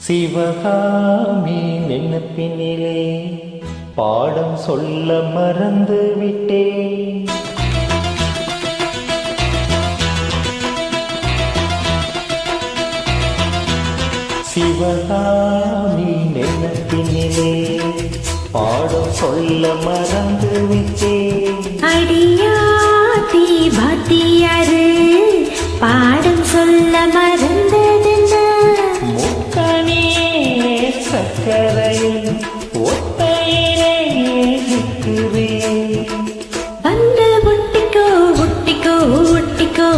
சிவகாமி நினைப்பினிலே பாடம் சொல்ல மறந்து விட்டேன். சிவகாமி நினைப்பினிலே பாடம் சொல்ல மறந்து விட்டேன். அடியாத்தி பாத்தியாரு பாடம் சொல்ல மறந்ததென்ன? முக்கணியே சக்கரையில் ஒத்தையிலே நிற்கிறேன். வந்து ஒட்டிக்கோ ஒட்டிக்கோ ஒட்டிக்கோ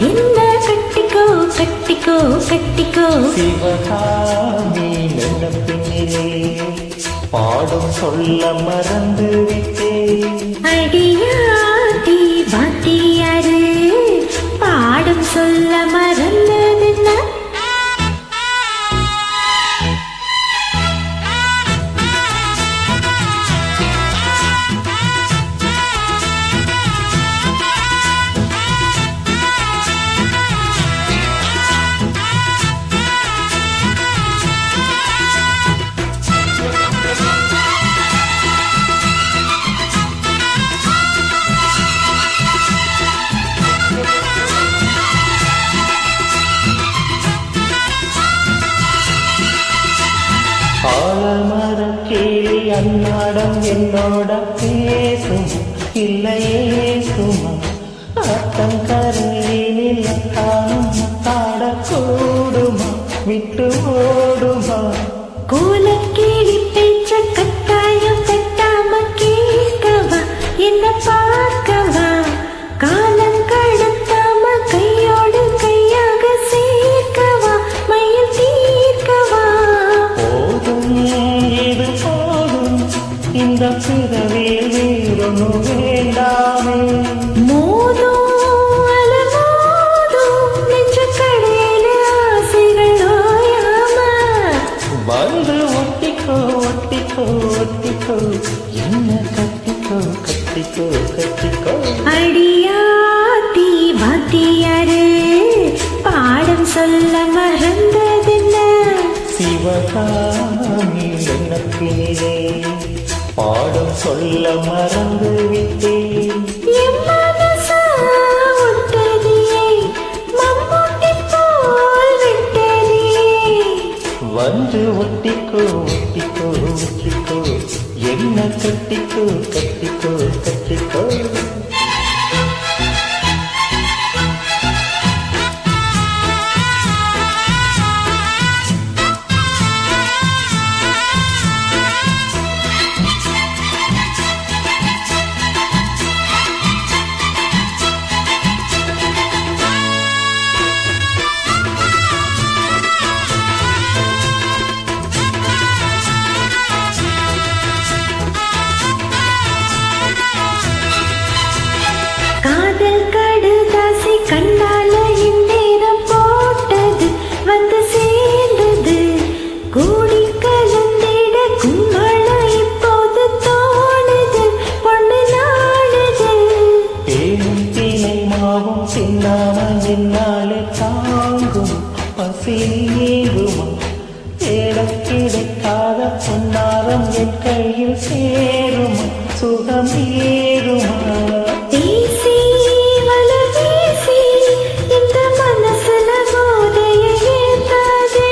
என்ன கட்டிக்கோ கட்டிக்கோ கட்டிக்கோ. சிவகாமி நினைப்பினிலே பாடம் சொல்ல மறந்து விட்டேன். அடியாத்தி பாத்தியாரு பாடம் சொல்ல மறந்ததென்ன? ஆலமரக்கிளி அன்னாடம் என்னோட பேசும் இல்லையே சும்மா அத்தங்கரையினில் தாட கூடுமா விட்டு ஓடுமா? கோலக்கிளி பேச்ச கட்டாயம் கட்டாம கேட்கவா என்ன பார்க்கவா? காலம் கடத்தாம கையோடு கையாக சேர்க்கவா மயில் தீர்க்கவா? போதும் இது போதும் இந்த பிறவியில் வேறொன்னு வேண்டாமே. மோதும் அலமோதும் நெஞ்ச கடையில ஆசைகள் ஓயாம. வந்து ஒட்டிக்கோ ஒட்டிக்கோ ஒட்டிக்கோ என்ன கட்டிக்கோ கட்டிக்கோ கட்டிக்கோ. அடியாத்தி பாத்தியாரு பாடம் சொல்ல மறந்ததென்ன? சிவகாமி நினைப்பினிலே பாடம் சொல்ல மறந்து விட்டேன். என் மனசா ஒட்டதியே மம்முட்டி போல் விட்டதியே. வந்து ஒட்டிக்கோ ஒட்டிக்கோ ஒட்டிக்கோ என்ன கட்டிக்கோ கட்டிக்கோ கட்டிக்கோ. காதல் கடுதாசி கண்ணால இந்நேரம் போட்டது வந்து சேர்ந்தது. கூடி கலந்திட கும்பலம் இப்போது தோணுது பொண்ணு நாடுது. தேனும் தீனை மாவும் தின்னாமல் என்னாலே தாங்கும் பசி ஏகுமா? தேடக் கிடைக்காத பொன்னாரம் என் கையில் சேருமா? சுகம் ஏறுமா? பேசி வல பேசி இந்த மனசுல போதைய ஏத்தாதே.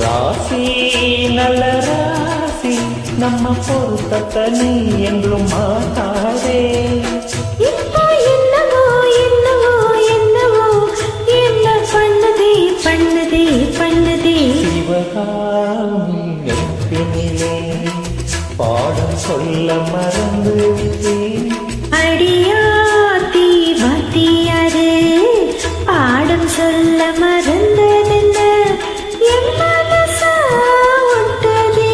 ராசி நல்ல ராசி நம்ம பொருத்தத்தை நீ என்றும் மாட்டாதே. இப்போ என்னவோ என்னவோ என்னவோ என்ன பண்ணுதே பண்ணுதே பண்ணுதே. சிவகாமி நினைப்பினிலே பாடம் சொல்ல மறந்து விட்டேன். அடியாத்தி பாத்தியாரு பாடம் சொல்ல மறந்ததென்ன? என் மனசா ஒட்டதே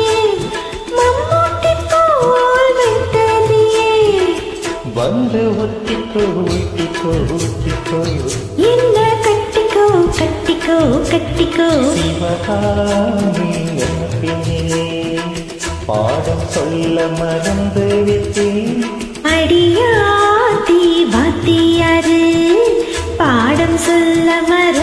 மம்முட்டி போல் விட்டதே. வந்து ஒட்டிக்கோ ஒட்டிக்கோ ஒட்டிக்கோ என்ன கட்டிக்கோ கட்டிக்கோ கட்டிக்கோ. சிவகாமி நினைப்பினிலே பாடம் சொல்ல மறந்து விட்டேன். அடியாத்தி பாத்தியாரு பாடம் சொல்ல மற